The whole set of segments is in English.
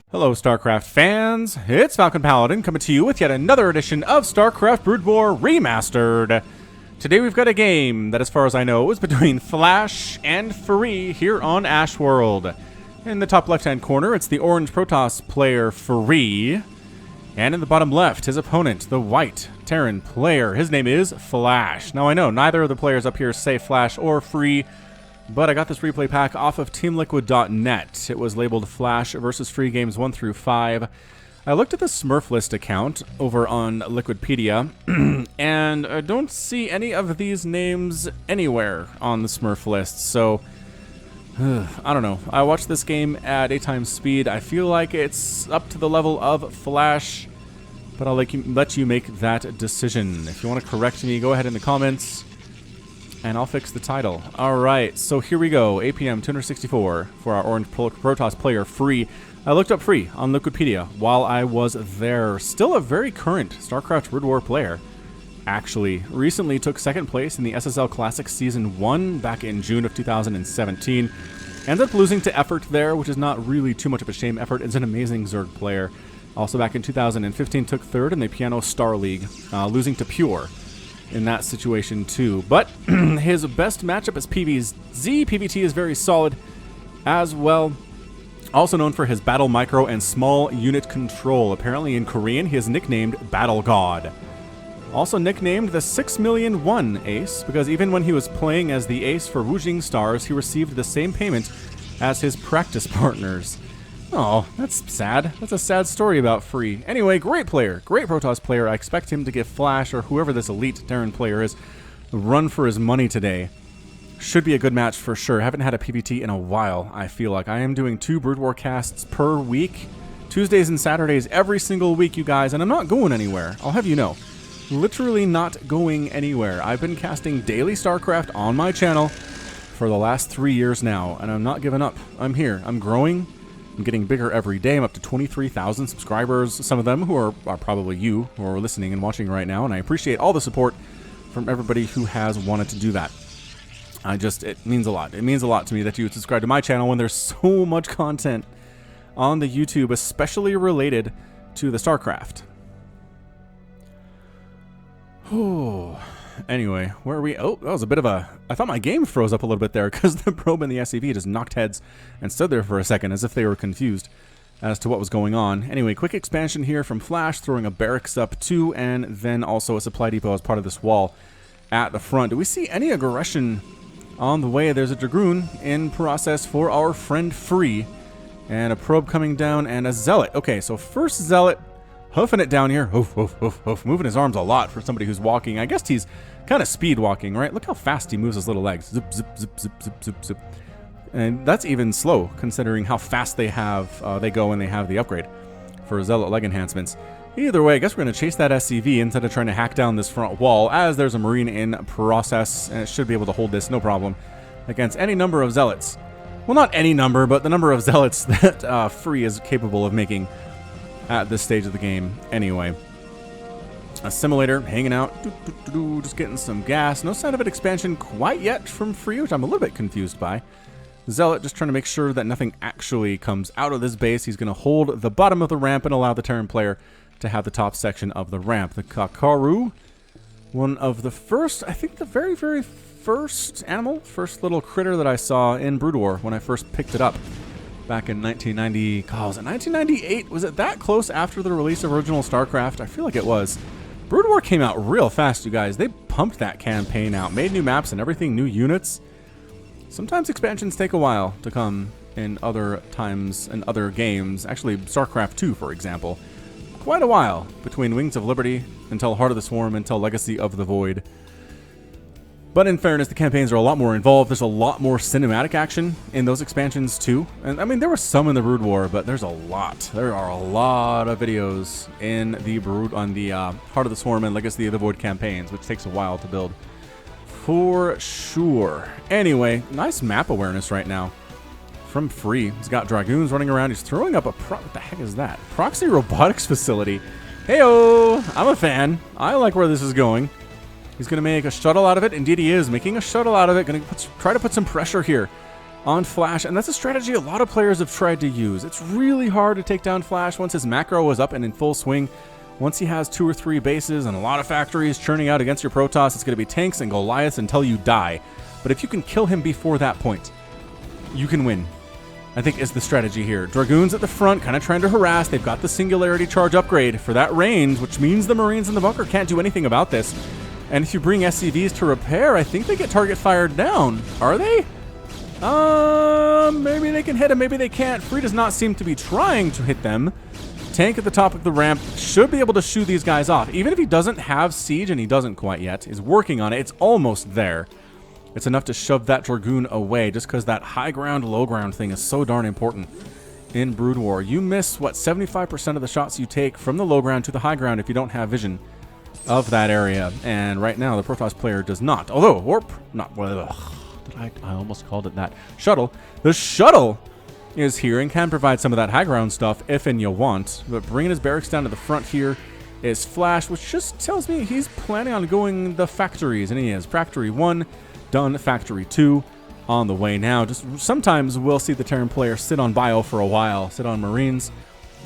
Hello StarCraft fans, it's Falcon Paladin coming to you with yet another edition of StarCraft Brood War Remastered. Today we've got a game that, as far as I know, is between Flash and Free here on Ashworld. In the top left-hand corner, it's the orange Protoss player Free. And in the bottom left, his opponent, the white Terran player. His name is Flash. Now I know neither of the players up here say Flash or Free, but I got this replay pack off of teamliquid.net. It was labeled Flash versus Free Games 1 through 5. I looked at the Smurf list account over on Liquidpedia, and I don't see any of these names anywhere on the Smurf list, so I don't know. I watched this game at 8 times speed. I feel like it's up to the level of Flash, but I'll let you make that decision. If you want to correct me, go ahead in the comments, and I'll fix the title. Alright, so here we go. APM 264 for our orange Protoss player Free. I looked up Free on Liquidpedia while I was there. Still a very current StarCraft Brood War player. Actually, recently took second place in the SSL Classic Season 1 back in June of 2017. Ended up losing to Effort there, which is not really too much of a shame. Effort is an amazing Zerg player. Also back in 2015 took third in the Piano Star League, losing to Pure in that situation too. But his best matchup is PvZ. PvT is very solid as well. Also known for his battle micro and small unit control. Apparently in Korean he is nicknamed Battle God. Also nicknamed the 6,000,001 Ace, because even when he was playing as the Ace for Wujing Stars, he received the same payment as his practice partners. Oh, that's sad. That's a sad story about Free. Anyway, great player. Great Protoss player. I expect him to give Flash, or whoever this elite Terran player is, a run for his money today. Should be a good match for sure. Haven't had a PvT in a while, I feel like. I am doing 2 Brood War casts per week. Tuesdays and Saturdays every single week, you guys, and I'm not going anywhere. I'll have you know. Literally not going anywhere. I've been casting daily StarCraft on my channel for the last 3 years now, and I'm not giving up. I'm here. I'm growing. I'm getting bigger every day. I'm up to 23,000 subscribers, some of them who are probably you who are listening and watching right now, and I appreciate all the support from everybody who has wanted to do that. It means a lot. It means a lot to me that you would subscribe to my channel when there's so much content on the YouTube, especially related to the StarCraft. Oh, anyway, where are we? Oh, that was a bit of a... I thought my game froze up a little bit there because the probe and the SCV just knocked heads and stood there for a second as if they were confused as to what was going on. Anyway, quick expansion here from Flash, throwing a barracks up too, and then also a supply depot as part of this wall at the front. Do we see any aggression on the way? There's a Dragoon in process for our friend Free, and a probe coming down, and a Zealot. Okay, so first Zealot hoofing it down here. Hoof, hoof, hoof, hoof. Moving his arms a lot for somebody who's walking. I guess he's kind of speed walking, right? Look how fast he moves his little legs. Zip, zip, zip, zip, zip, zip, zip. And that's even slow, considering how fast they go when they have the upgrade for Zealot leg enhancements. Either way, I guess we're going to chase that SCV instead of trying to hack down this front wall, as there's a Marine in process, and it should be able to hold this, no problem, against any number of Zealots. Well, not any number, but the number of Zealots that Free is capable of making at this stage of the game anyway. Assimilator hanging out, just getting some gas. No sign of an expansion quite yet from Free, which I'm a little bit confused by. Zealot just trying to make sure that nothing actually comes out of this base. He's going to hold the bottom of the ramp and allow the Terran player to have the top section of the ramp. The Kakaru, one of the first, I think the very, very first first little critter that I saw in Brood War when I first picked it up back in 1990. God, was it 1998? Was it that close after the release of original StarCraft? I feel like it was. Brood War came out real fast, you guys. They pumped that campaign out, made new maps and everything, new units. Sometimes expansions take a while to come in other times and other games. Actually, StarCraft 2, for example. Quite a while between Wings of Liberty until Heart of the Swarm until Legacy of the Void. But in fairness, the campaigns are a lot more involved. There's a lot more cinematic action in those expansions too. And I mean, there were some in the Brood War, but there's a lot. There are a lot of videos in the Heart of the Swarm and Legacy of the Void campaigns, which takes a while to build for sure. Anyway, nice map awareness right now from Free. He's got Dragoons running around. He's throwing up a what the heck is that? Proxy robotics facility. Heyo! I'm a fan. I like where this is going. He's going to make a shuttle out of it. Indeed he is making a shuttle out of it. Going to try to put some pressure here on Flash, and that's a strategy a lot of players have tried to use. It's really hard to take down Flash once his macro is up and in full swing. Once he has 2 or 3 bases and a lot of factories churning out against your Protoss, it's going to be tanks and Goliaths until you die. But if you can kill him before that point, you can win, I think, is the strategy here. Dragoons at the front, kind of trying to harass. They've got the Singularity Charge upgrade for that range, which means the Marines in the bunker can't do anything about this. And if you bring SCVs to repair, I think they get target fired down. Are they? Maybe they can hit him, maybe they can't. Free does not seem to be trying to hit them. Tank at the top of the ramp should be able to shoo these guys off. Even if he doesn't have siege, and he doesn't quite yet, is working on it. It's almost there. It's enough to shove that Dragoon away, just because that high ground, low ground thing is so darn important in Brood War. You miss, what, 75% of the shots you take from the low ground to the high ground if you don't have vision of that area. And right now, the Protoss player does not. Although, Warp, not, well, I almost called it that. Shuttle. The shuttle is here and can provide some of that high ground stuff if and you want. But bringing his barracks down to the front here is Flash, which just tells me he's planning on going the factories. And he is. Factory 1 done. Factory 2 on the way now. Just sometimes we'll see the Terran player sit on bio for a while. Sit on Marines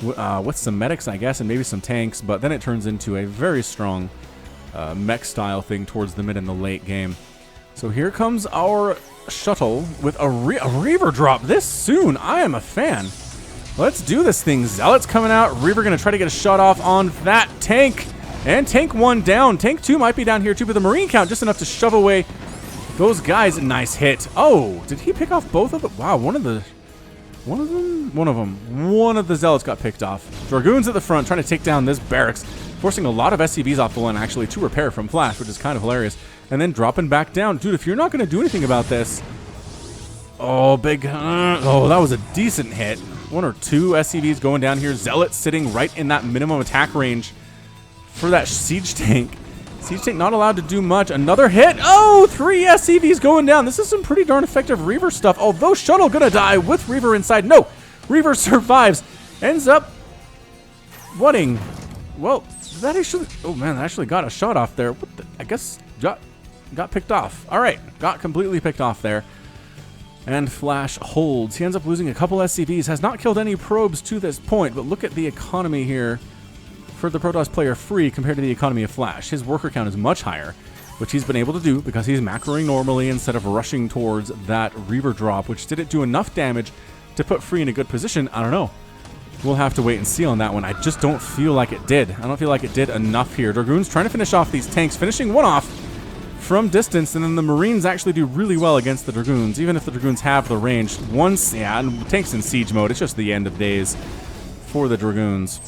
with some medics, I guess, and maybe some tanks. But then it turns into a very strong mech style thing towards the mid and the late game. So here comes our shuttle with a Reaver drop this soon. I am a fan. Let's do this thing. Zealots coming out. Reaver going to try to get a shot off on that tank. And tank 1 down. Tank 2 might be down here too, but the Marine count just enough to shove away those guys. Nice hit. Oh, did he pick off both of them? Wow, one of the Zealots got picked off. Dragoons at the front trying to take down this barracks, forcing a lot of SCVs off the line actually to repair from Flash, which is kind of hilarious. And then dropping back down. Dude, if you're not going to do anything about this... Oh, big... oh, that was a decent hit. 1 or 2 SCVs going down here. Zealots sitting right in that minimum attack range for that siege tank. Siege tank not allowed to do much. Another hit. Oh, 3 SCVs going down. This is some pretty darn effective Reaver stuff. Although Shuttle going to die with Reaver inside. No, Reaver survives. Ends up... whatting? Well, that actually... oh, man, that actually got a shot off there. What the... I guess... got picked off. All right, got completely picked off there. And Flash holds. He ends up losing a couple SCVs. Has not killed any probes to this point, but look at the economy here for the Protoss player Free compared to the economy of Flash. His worker count is much higher, which he's been able to do because he's macroing normally instead of rushing towards that Reaver drop, which didn't do enough damage to put Free in a good position. I don't know. We'll have to wait and see on that one. I just don't feel like it did. I don't feel like it did enough here. Dragoons trying to finish off these tanks, finishing one off from distance, and then the Marines actually do really well against the Dragoons, even if the Dragoons have the range. Once, yeah, tanks in siege mode, it's just the end of days for the Dragoons.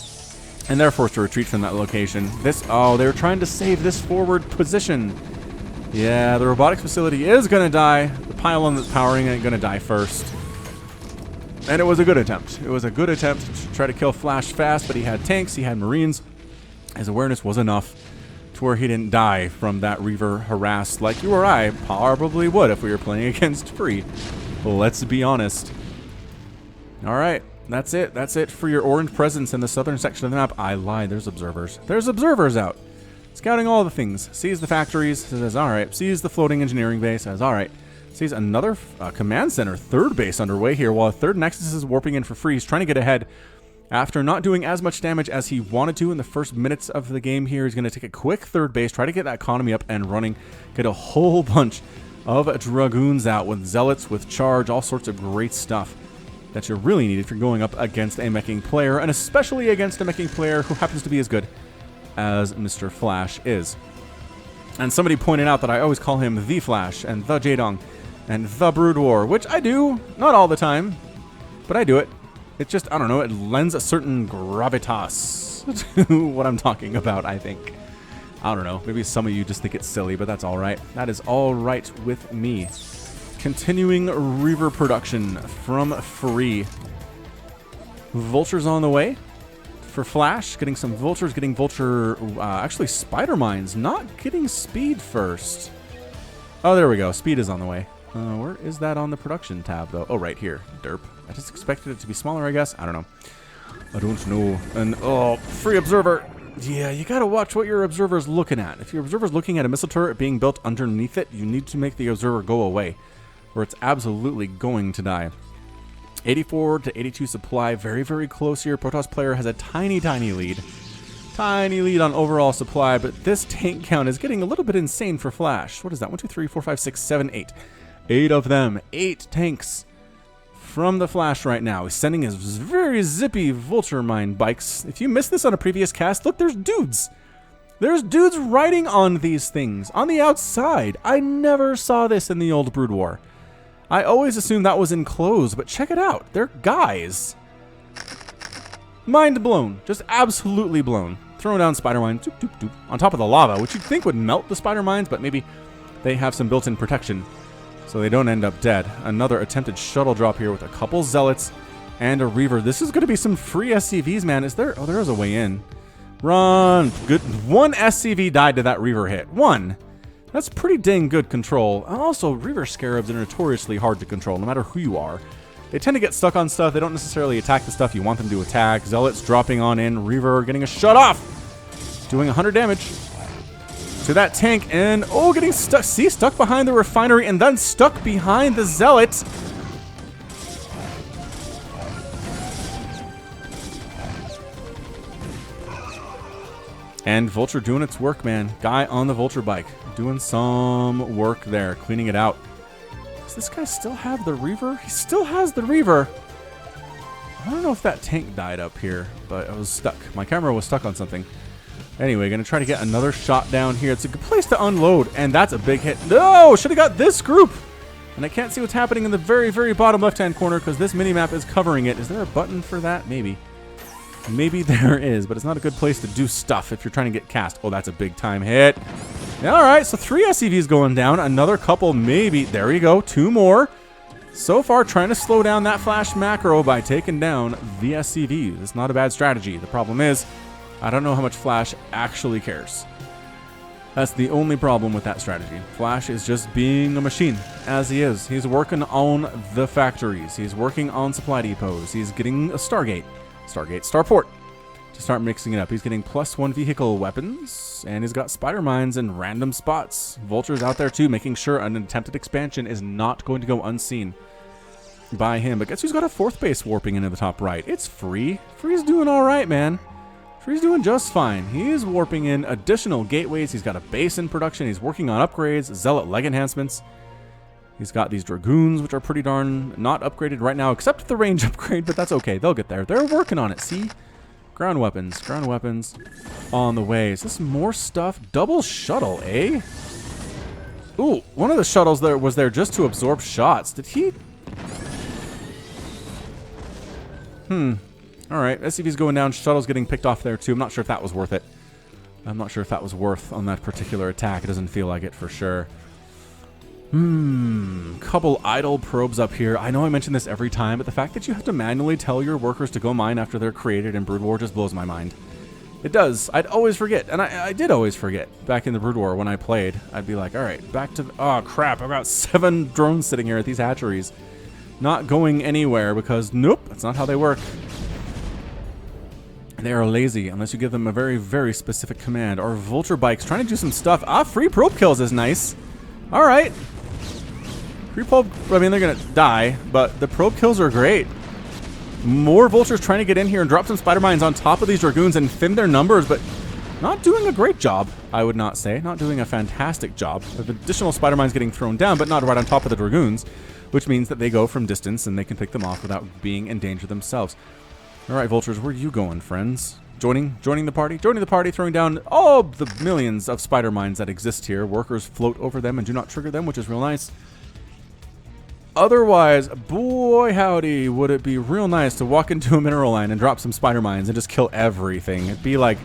And they're forced to retreat from that location. Oh, they're trying to save this forward position. Yeah, the robotics facility is going to die. The pylon that's powering it going to die first. And it was a good attempt. It was a good attempt to try to kill Flash fast, but he had tanks, he had Marines. His awareness was enough to where he didn't die from that Reaver harass like you or I probably would if we were playing against Free. Let's be honest. All right, that's it. That's it for your orange presence in the southern section of the map. I lied. There's observers. There's observers out. Scouting all the things. Sees the factories. Says, all right. Sees the floating engineering base. Says, all right. Sees another command center, third base underway here, while a third Nexus is warping in for Free. He's trying to get ahead. After not doing as much damage as he wanted to in the first minutes of the game here, he's going to take a quick third base, try to get that economy up and running, get a whole bunch of Dragoons out with Zealots, with Charge, all sorts of great stuff that you really need if you're going up against a meching player, and especially against a meching player who happens to be as good as Mr. Flash is. And somebody pointed out that I always call him the Flash and the Jaedong and the Brood War, which I do, not all the time, but I do it. It's just, I don't know, it lends a certain gravitas to what I'm talking about, I think. I don't know, maybe some of you just think it's silly, but that's all right. That is all right with me. Continuing Reaver production from Free. Vulture's on the way for Flash, getting some Vultures, getting Vulture, actually Spider Mines, not getting Speed first. Oh, there we go, Speed is on the way. Where is that on the production tab, though? Oh, right here. Derp. I just expected it to be smaller, I guess. I don't know. I don't know. And, oh, Free Observer. Yeah, you gotta watch what your Observer's looking at. If your Observer's looking at a missile turret being built underneath it, you need to make the Observer go away. or it's absolutely going to die. 84 to 82 supply, very, very close here. Protoss player has a tiny, tiny lead. Tiny lead on overall supply, but this tank count is getting a little bit insane for Flash. What is that? 1, 2, 3, 4, 5, 6, 7, 8. 8 of them. 8 tanks from the Flash right now. He's sending his very zippy Vulture mine bikes. If you missed this on a previous cast, look, there's dudes. There's dudes riding on these things on the outside. I never saw this in the old Brood War. I always assumed that was enclosed, but check it out. They're guys. Mind blown. Just absolutely blown. Throwing down spider mines doop, doop, doop, on top of the lava, which you'd think would melt the spider mines, but maybe they have some built-in protection so they don't end up dead. Another attempted shuttle drop here with a couple zealots and a Reaver. This is going to be some free SCVs, man. Is there? Oh, there is a way in. Run. Good. One SCV died to that Reaver hit. One. That's pretty dang good control. Also, Reaver Scarabs are notoriously hard to control, no matter who you are. They tend to get stuck on stuff. They don't necessarily attack the stuff you want them to attack. Zealots dropping on in. Reaver getting a shut off. Doing 100 damage to that tank. And, oh, getting stuck. See, stuck behind the refinery and then stuck behind the Zealot. And Vulture doing its work, man. Guy on the Vulture bike. Doing some work there. Cleaning it out. Does this guy still have the Reaver? He still has the Reaver. I don't know if that tank died up here, but I was stuck. My camera was stuck on something. Anyway, gonna try to get another shot down here. It's a good place to unload, and that's a big hit. No! Should have got this group! And I can't see what's happening in the very, very bottom left-hand corner because this mini-map is covering it. Is there a button for that? Maybe. Maybe there is, but it's not a good place to do stuff if you're trying to get cast. Oh, that's a big-time hit. All right, so 3 SCVs going down. Another couple, maybe. There you go. 2 more. So far, trying to slow down that Flash macro by taking down the SCVs. It's not a bad strategy. The problem is, I don't know how much Flash actually cares. That's the only problem with that strategy. Flash is just being a machine, as he is. He's working on the factories. He's working on supply depots. He's getting a starport to start mixing it up. He's getting +1 vehicle weapons, and he's got spider mines in random spots. Vulture's out there too, making sure an attempted expansion is not going to go unseen by him. But guess who's got a 4th base warping into the top right? It's Free. Free's doing all right, man. Free's doing just fine. He's warping in additional gateways. He's got a base in production. He's working on upgrades, zealot leg enhancements. He's got these Dragoons, which are pretty darn not upgraded right now, except the range upgrade, but that's okay. They'll get there. They're working on it, see? Ground weapons on the way. Is this more stuff? Double shuttle, eh? Ooh, one of the shuttles there was there just to absorb shots. Did he? All right, SCV's going down. Shuttle's getting picked off there too. I'm not sure if that was worth it. I'm not sure if that was worth on that particular attack. It doesn't feel like it for sure. Couple idle probes up here. I know I mention this every time, but the fact that you have to manually tell your workers to go mine after they're created in Brood War just blows my mind. It does. I'd always forget, and I did always forget back in the Brood War when I played. I'd be like, all right, back to, oh crap, I've got 7 drones sitting here at these hatcheries. Not going anywhere because, nope, that's not how they work. They are lazy unless you give them a very, very specific command. Our Vulture bikes trying to do some stuff. Ah, free probe kills is nice. All right. Free probe, I mean, they're going to die, but the probe kills are great. More Vultures trying to get in here and drop some spider mines on top of these Dragoons and thin their numbers, but not doing a great job, I would not say. Not doing a fantastic job. There's additional spider mines getting thrown down, but not right on top of the Dragoons, which means that they go from distance and they can pick them off without being in danger themselves. All right, Vultures, where are you going, friends? Joining the party? Joining the party, throwing down all the millions of spider mines that exist here. Workers float over them and do not trigger them, which is real nice. Otherwise, boy howdy, would it be real nice to walk into a mineral line and drop some spider mines and just kill everything. It'd be like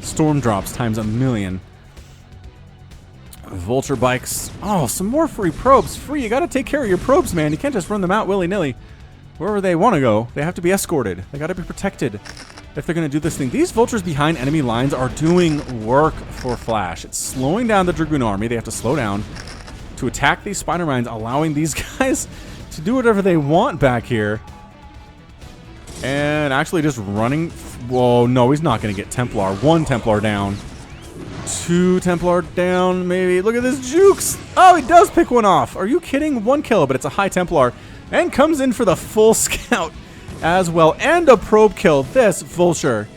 storm drops times 1,000,000. Vulture bikes. Oh, some more free probes. Free, you gotta take care of your probes, man. You can't just run them out willy-nilly. Wherever they want to go, they have to be escorted. They gotta be protected if they're gonna do this thing. These Vultures behind enemy lines are doing work for Flash. It's slowing down the Dragoon army. They have to slow down to attack these spider mines, allowing these guys to do whatever they want back here. And actually just running. Whoa, no, he's not going to get Templar. 1 Templar down. 2 Templar down, maybe. Look at this Jukes. Oh, he does pick one off. Are you kidding? 1 kill, but it's a high Templar. And comes in for the full scout as well. And a probe kill. This Vulture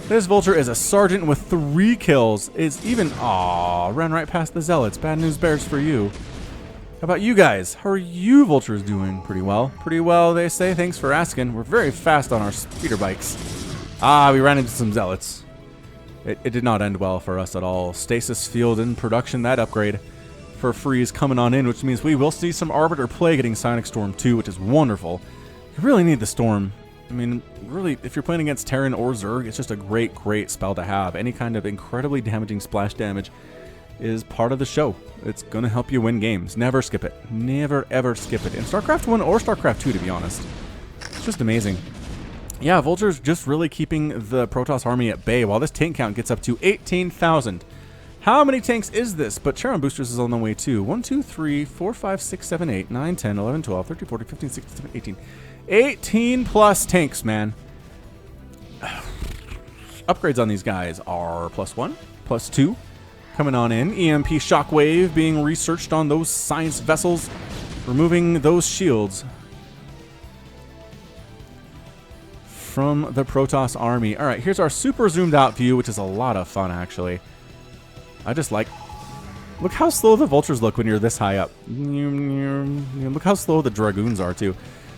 is a sergeant with 3 kills. Is even, aw, ran right past the Zealots. Bad news bears for you. How about you guys? How are you Vultures doing? Pretty well. Pretty well, they say. Thanks for asking. We're very fast on our speeder bikes. Ah, we ran into some Zealots. It did not end well for us at all. Stasis field in production. That upgrade for free is coming on in, which means we will see some Arbiter play getting Sonic Storm 2, which is wonderful. You really need the Storm. I mean, really, if you're playing against Terran or Zerg, it's just a great, great spell to have. Any kind of incredibly damaging splash damage is part of the show. It's going to help you win games. Never skip it. Never, ever skip it. In StarCraft 1 or StarCraft 2, to be honest. It's just amazing. Yeah, Vulture's just really keeping the Protoss army at bay while this tank count gets up to 18,000. How many tanks is this? But Charon boosters is on the way too. 1, 2, 3, 4, 5, 6, 7, 8, 9, 10, 11, 12, 13, 14, 15, 16, 17, 18. 18 plus tanks, man. Upgrades on these guys are +1, +2. Coming on in. EMP Shockwave being researched on those science vessels. Removing those shields from the Protoss army. All right, here's our super zoomed out view, which is a lot of fun, actually. I just like... Look how slow the Vultures look when you're this high up. Look how slow the Dragoons are, too.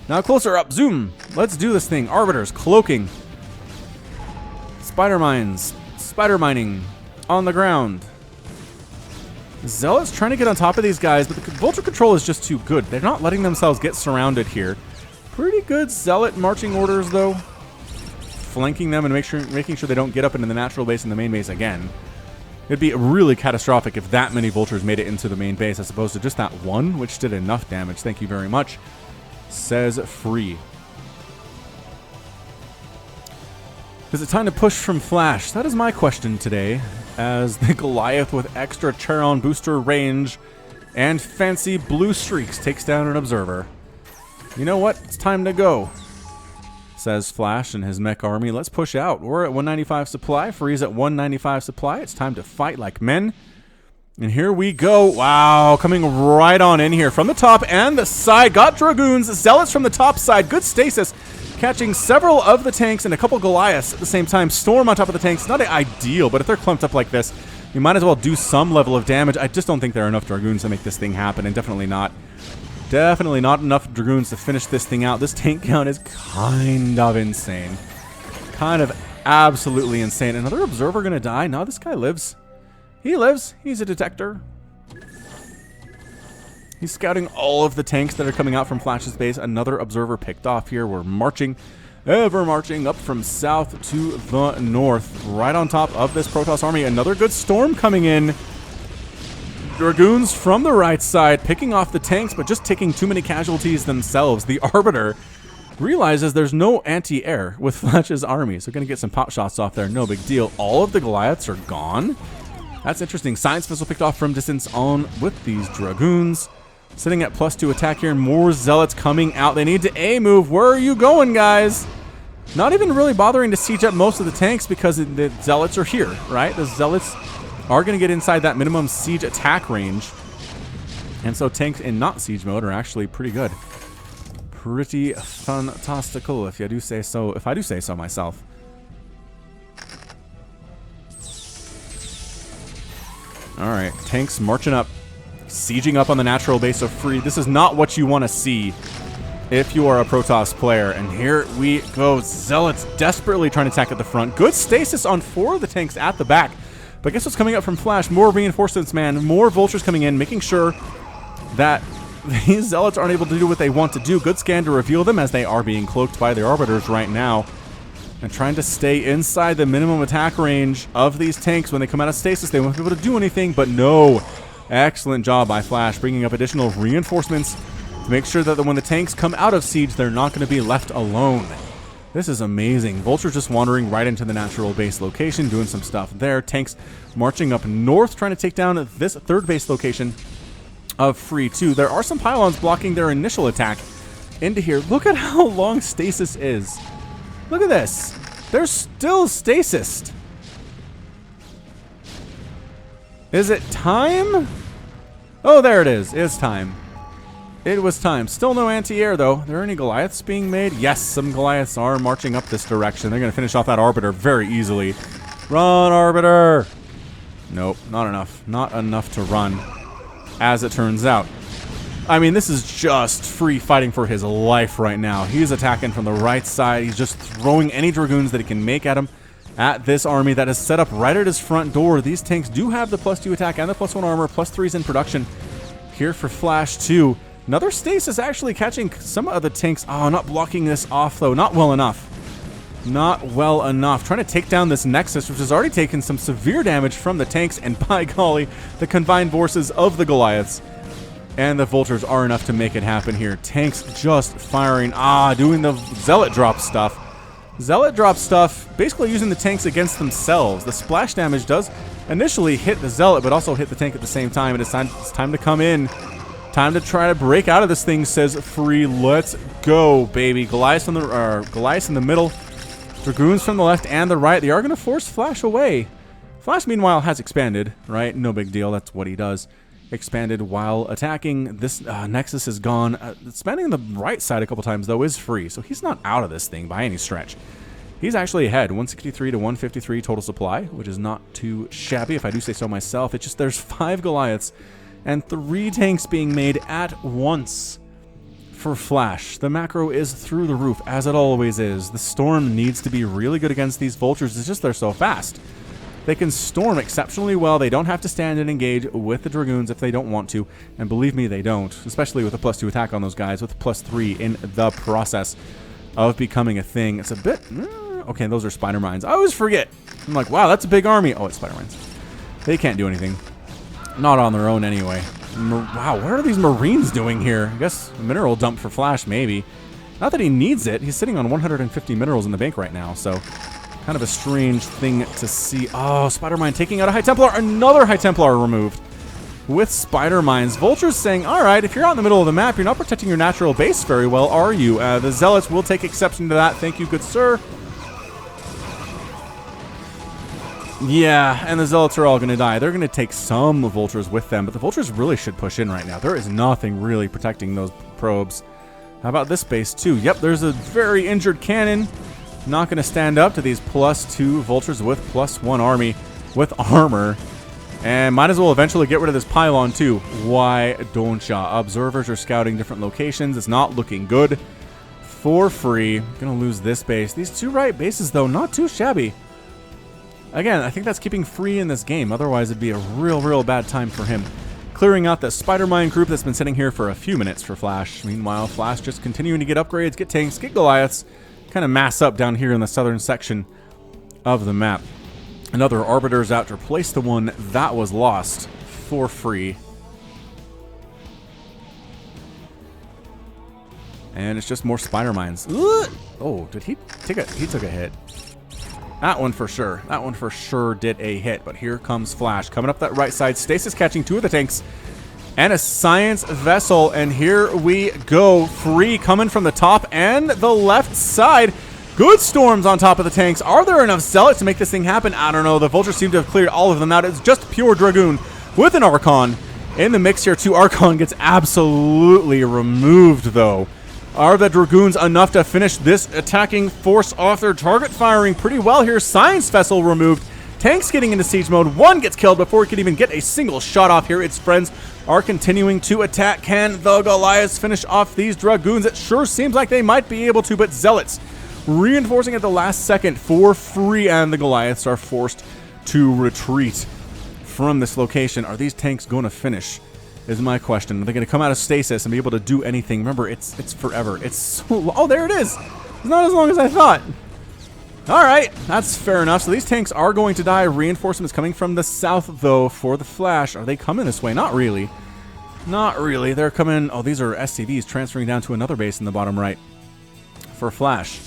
Now closer up, zoom. Let's do this thing. Arbiters, cloaking. Spider mines. Spider mining. On the ground. Zealots trying to get on top of these guys, but the Vulture control is just too good. They're not letting themselves get surrounded here. Pretty good Zealot marching orders, though. Flanking them and making sure they don't get up into the natural base and the main base again. It'd be really catastrophic if that many Vultures made it into the main base as opposed to just that one, which did enough damage. Thank you very much. Says Free. Is it time to push from Flash? That is my question today, as the Goliath with extra Charon booster range and fancy blue streaks takes down an Observer. You know what? It's time to go, says Flash and his mech army. Let's push out. We're at 195 supply. Free's at 195 supply. It's time to fight like men. And here we go. Wow, coming right on in here from the top and the side. Got Dragoons, Zealots from the top side. Good stasis, catching several of the tanks and a couple Goliaths at the same time. Storm on top of the tanks. Not ideal, but if they're clumped up like this, you might as well do some level of damage. I just don't think there are enough Dragoons to make this thing happen, and definitely not enough Dragoons to finish this thing out. This tank count is kind of insane. Kind of absolutely insane. Another Observer gonna die? No, this guy lives. He lives. He's a detector. He's scouting all of the tanks that are coming out from Flash's base. Another Observer picked off here. We're marching, ever marching up from south to the north. Right on top of this Protoss army. Another good Storm coming in. Dragoons from the right side picking off the tanks, but just taking too many casualties themselves. The Arbiter realizes there's no anti-air with Flash's army, so going to get some pop shots off there. No big deal. All of the Goliaths are gone. That's interesting. Science Vessel picked off from distance on with these Dragoons. Sitting at +2 attack here. More Zealots coming out. They need to A-move. Where are you going, guys? Not even really bothering to siege up most of the tanks because the Zealots are here, right? The Zealots are going to get inside that minimum siege attack range. And so tanks in not siege mode are actually pretty good. Pretty fantastical, if you do say so. If I do say so myself. Alright, tanks marching up. Sieging up on the natural base of Free. This is not what you want to see if you are a Protoss player. And here we go. Zealots desperately trying to attack at the front. Good stasis on 4 of the tanks at the back. But guess what's coming up from Flash? More reinforcements, man. More Vultures coming in, making sure that these Zealots aren't able to do what they want to do. Good scan to reveal them as they are being cloaked by the Arbiters right now. And trying to stay inside the minimum attack range of these tanks. When they come out of stasis, they won't be able to do anything, but no. Excellent job by Flash, bringing up additional reinforcements to make sure that when the tanks come out of siege, they're not going to be left alone. This is amazing. Vulture's just wandering right into the natural base location, doing some stuff there. Tanks marching up north, trying to take down this third base location of Free 2. There are some pylons blocking their initial attack into here. Look at how long stasis is. Look at this. They're still stasised. Is it time? Oh, there it is. It's time. It was time. Still no anti-air, though. Are there any Goliaths being made? Yes, some Goliaths are marching up this direction. They're going to finish off that Arbiter very easily. Run, Arbiter! Nope, not enough. Not enough to run, as it turns out. I mean, this is just Free fighting for his life right now. He's attacking from the right side. He's just throwing any Dragoons that he can make at him. At this army that is set up right at his front door. These tanks do have the +2 attack and the +1 armor. +3s in production here for Flash, too. Another Stasis actually catching some of the tanks. Oh, not blocking this off, though. Not well enough. Not well enough. Trying to take down this Nexus, which has already taken some severe damage from the tanks. And by golly, the combined forces of the Goliaths and the Vultures are enough to make it happen here. Tanks just firing. Doing the Zealot drop stuff. Zealot drop stuff, basically using the tanks against themselves. The splash damage does initially hit the Zealot, but also hit the tank at the same time. It's time to come in. Time to try to break out of this thing, says Free. Let's go, baby. Goliaths in the middle. Dragoons from the left and the right. They are going to force Flash away. Flash, meanwhile, has expanded, right? No big deal. That's what he does. Expanded while attacking. This Nexus is gone. Expanding the right side a couple times, though, is Free. So he's not out of this thing by any stretch. He's actually ahead. 163 to 153 total supply, which is not too shabby, if I do say so myself. It's just there's 5 Goliaths and 3 tanks being made at once for Flash. The macro is through the roof, as it always is. The Storm needs to be really good against these Vultures. It's just they're so fast. They can storm exceptionally well. They don't have to stand and engage with the Dragoons if they don't want to. And believe me, they don't. Especially with a +2 attack on those guys, with +3 in the process of becoming a thing. It's a bit... okay, those are Spider Mines. I always forget. I'm like, wow, that's a big army. Oh, it's Spider Mines. They can't do anything. Not on their own anyway. Wow, what are these Marines doing here? I guess a mineral dump for Flash, maybe. Not that he needs it. He's sitting on 150 minerals in the bank right now, so kind of a strange thing to see. Oh, Spider Mine taking out a High Templar. Another High Templar removed with Spider Mines. Vulture's saying, all right, if you're out in the middle of the map, you're not protecting your natural base very well, are you? The Zealots will take exception to that. Thank you, good sir. Yeah, and the Zealots are all going to die. They're going to take some Vultures with them, but the Vultures really should push in right now. There is nothing really protecting those probes. How about this base, too? Yep, there's a very injured cannon. Not going to stand up to these +2 Vultures with +1 army with armor. And might as well eventually get rid of this pylon, too. Why don't ya? Observers are scouting different locations. It's not looking good for Free. Going to lose this base. These 2 right bases, though, not too shabby. Again, I think that's keeping Free in this game. Otherwise, it'd be a real bad time for him. Clearing out the Spider Mine group that's been sitting here for a few minutes for Flash. Meanwhile, Flash just continuing to get upgrades, get tanks, get Goliaths. Kind of mass up down here in the southern section of the map. Another Arbiter's out to replace the one that was lost for Free. And it's just more Spider Mines. Oh, did he take a... he took a hit. That one for sure. That one for sure did a hit. But here comes Flash. Coming up that right side. Stasis catching 2 of the tanks. And a Science Vessel. And here we go. Free coming from the top and the left side. Good storms on top of the tanks. Are there enough Zealots to make this thing happen? I don't know. The Vultures seem to have cleared all of them out. It's just pure Dragoon with an Archon in the mix here too. Archon gets absolutely removed, though. Are the Dragoons enough to finish this attacking force off? Their target firing pretty well here. Science Vessel removed. Tanks getting into siege mode. One gets killed before he can even get a single shot off here. Its friends are continuing to attack. Can the Goliaths finish off these Dragoons? It sure seems like they might be able to, but Zealots reinforcing at the last second for Free, and the Goliaths are forced to retreat from this location. Are these tanks going to finish? Is my question. Are they going to come out of stasis and be able to do anything? Remember, it's forever. It's so... oh, there it is. It's not as long as I thought. All right, that's fair enough. So these tanks are going to die. Reinforcements coming from the south, though, for the Flash. Are they coming this way? Not really. Not really. They're coming... oh, these are SCVs transferring down to another base in the bottom right for Flash.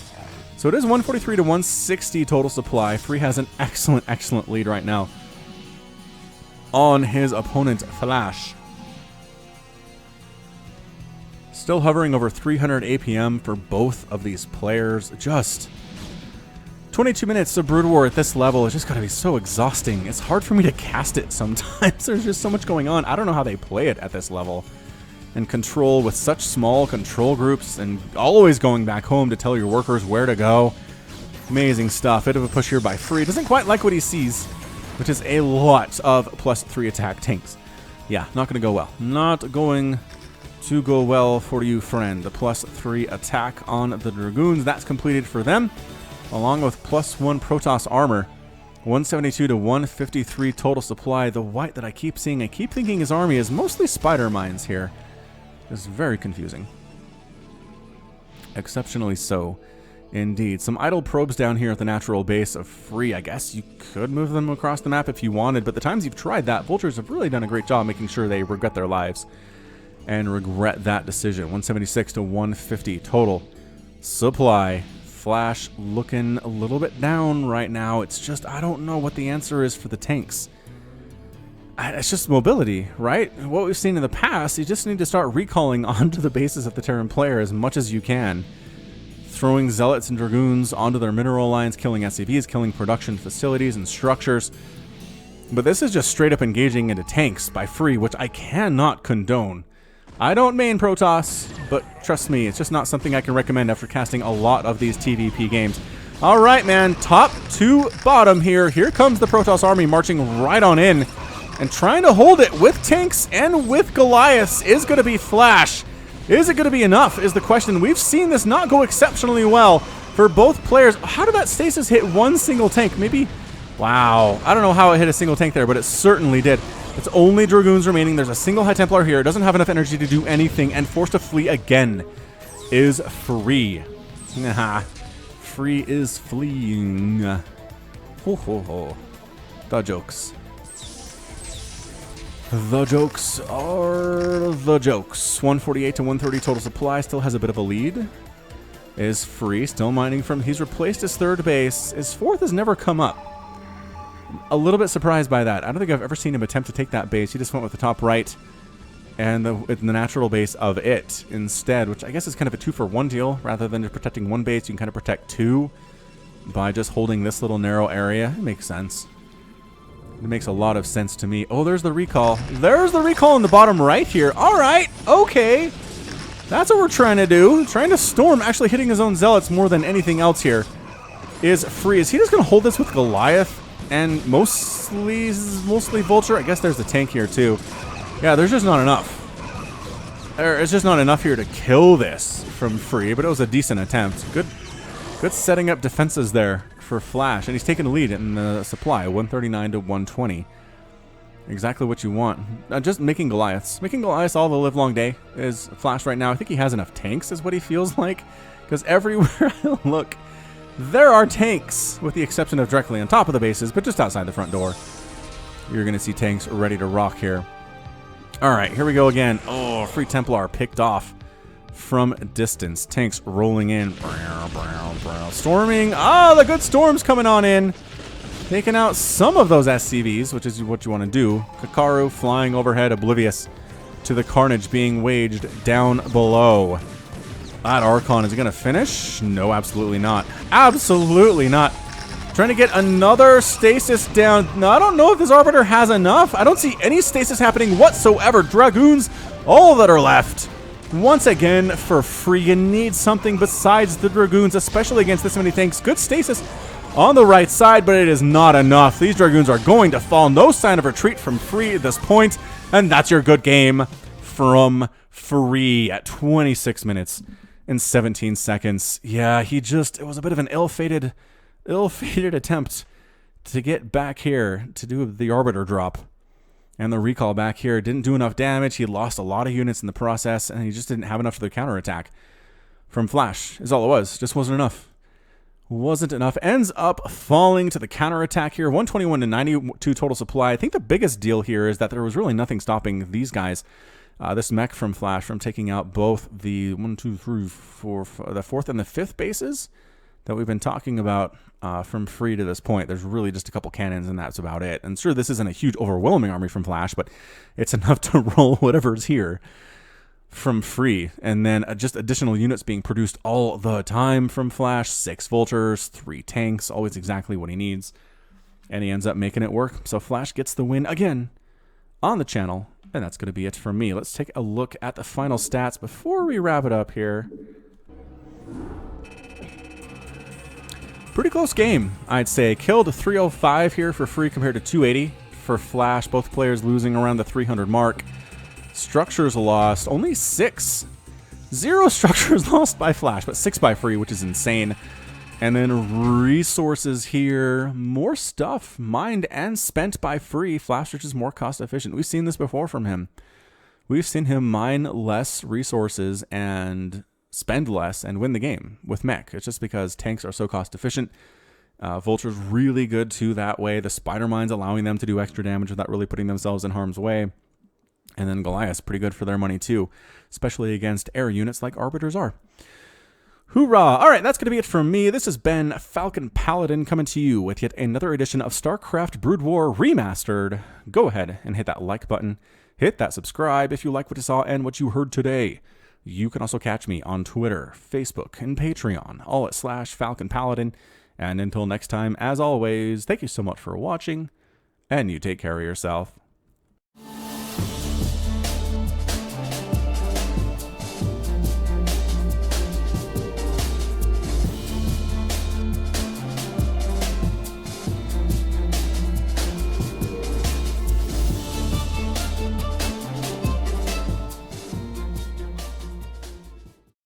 So it is 143 to 160 total supply. Free has an excellent lead right now on his opponent, Flash. Still hovering over 300 APM for both of these players. Just 22 minutes of Brood War at this level is just gotta be so exhausting. It's hard for me to cast it sometimes. There's just so much going on. I don't know how they play it at this level. And control with such small control groups and always going back home to tell your workers where to go. Amazing stuff. Bit of a push here by Free. Doesn't quite like what he sees, which is a lot of +3 attack tanks. Yeah, not gonna go well. Not going to go well for you, friend. The +3 attack on the Dragoons. That's completed for them, along with +1 Protoss armor. 172 to 153 total supply. The white that I keep seeing, I keep thinking his army is mostly spider mines here. It's very confusing. Exceptionally so, indeed. Some idle probes down here at the natural base of Free. I guess you could move them across the map if you wanted, but the times you've tried that, Vultures have really done a great job making sure they regret their lives and regret that decision. 176 to 150 total supply. Flash looking a little bit down right now. It's just, I don't know what the answer is for the tanks. It's just mobility, right? What we've seen in the past, you just need to start recalling onto the bases of the Terran player as much as you can. Throwing Zealots and Dragoons onto their mineral lines, killing SCVs, killing production facilities and structures. But this is just straight up engaging into tanks by Free, which I cannot condone. I don't main Protoss, but trust me, it's just not something I can recommend after casting a lot of these TVP games. All right, man, top to bottom here. Here comes the Protoss army marching right on in. And trying to hold it with tanks and with Goliaths is going to be Flash. Is it going to be enough is the question. We've seen this not go exceptionally well for both players. How did that stasis hit one single tank? Maybe, wow. I don't know how it hit a single tank there, but it certainly did. It's only Dragoons remaining. There's a single High Templar here. It doesn't have enough energy to do anything, and forced to flee again is Free. Free is fleeing. Ho ho ho. The jokes. The jokes are the jokes. 148 to 130 total supply. Still has a bit of a lead. Is Free. Still mining from... He's replaced his third base. His fourth has never come up. A little bit surprised by that. I don't think I've ever seen him attempt to take that base. He just went with the top right and the natural base of it instead, which I guess is kind of a 2-for-1 deal. Rather than just protecting one base, you can kind of protect two by just holding this little narrow area. It makes sense. It makes a lot of sense to me. Oh, there's the recall. There's the recall in the bottom right here. All right, okay. That's what we're trying to do. Trying to storm, actually hitting his own Zealots more than anything else here. Is Free. Is he just going to hold this with Goliath and mostly Vulture? I guess there's the tank here too. Yeah, there's just not enough. It's just not enough here to kill this from Free, but it was a decent attempt. Good setting up defenses there for Flash, and he's taking the lead in the supply, 139 to 120. Exactly what you want. Just making Goliaths. Making Goliaths all the livelong day is Flash right now. I think he has enough tanks is what he feels like, because everywhere I look, there are tanks, with the exception of directly on top of the bases, but just outside the front door. You're going to see tanks ready to rock here. All right, here we go again. Oh, Free Templar picked off from distance. Tanks rolling in. Storming. Ah, the good storm's coming on in. Taking out some of those SCVs, which is what you want to do. Kakaru flying overhead, oblivious to the carnage being waged down below. That Archon, is he going to finish? No, absolutely not. Absolutely not. Trying to get another stasis down. Now, I don't know if this Arbiter has enough. I don't see any stasis happening whatsoever. Dragoons, all that are left. Once again, for Free, you need something besides the Dragoons, especially against this many tanks. Good stasis on the right side, but it is not enough. These Dragoons are going to fall. No sign of retreat from Free at this point, and that's your good game from Free at 26 minutes and 17 seconds. Yeah, it was a bit of an ill-fated attempt to get back here to do the Arbiter drop. And the recall back here didn't do enough damage. He lost a lot of units in the process, and he just didn't have enough for the counterattack from Flash, is all it was. Just wasn't enough. Wasn't enough. Ends up falling to the counterattack here. 121 to 92 total supply. I think the biggest deal here is that there was really nothing stopping these guys, this mech from Flash, from taking out both the the fourth and the fifth bases that we've been talking about from Free to this point. There's really just a couple cannons, and that's about it. And sure, this isn't a huge, overwhelming army from Flash, but it's enough to roll whatever's here. from free, and then just additional units being produced all the time from Flash. 6 Vultures, 3 tanks, always exactly what he needs, and he ends up making it work. So Flash gets the win again on the channel, and that's going to be it from me. Let's take a look at the final stats before we wrap it up here. Pretty close game, I'd say. Killed 305 here for free compared to 280 for Flash. Both players losing around the 300 mark. Structures lost, only 6. 0 structures lost by Flash, but 6 by free, which is insane. And then resources here, more stuff mined and spent by free. Flash, which is more cost efficient. We've seen this before from him. We've seen him mine less resources and spend less and win the game with mech. It's just because tanks are so cost efficient. Vulture's really good too that way. The spider mines allowing them to do extra damage without really putting themselves in harm's way. And then Goliath's pretty good for their money too, especially against air units like Arbiters are. Hoorah! All right, that's going to be it from me. This has been Falcon Paladin coming to you with yet another edition of StarCraft Brood War Remastered. Go ahead and hit that like button. Hit that subscribe if you like what you saw and what you heard today. You can also catch me on Twitter, Facebook, and Patreon, all at /Falcon Paladin. And until next time, as always, thank you so much for watching, and you take care of yourself.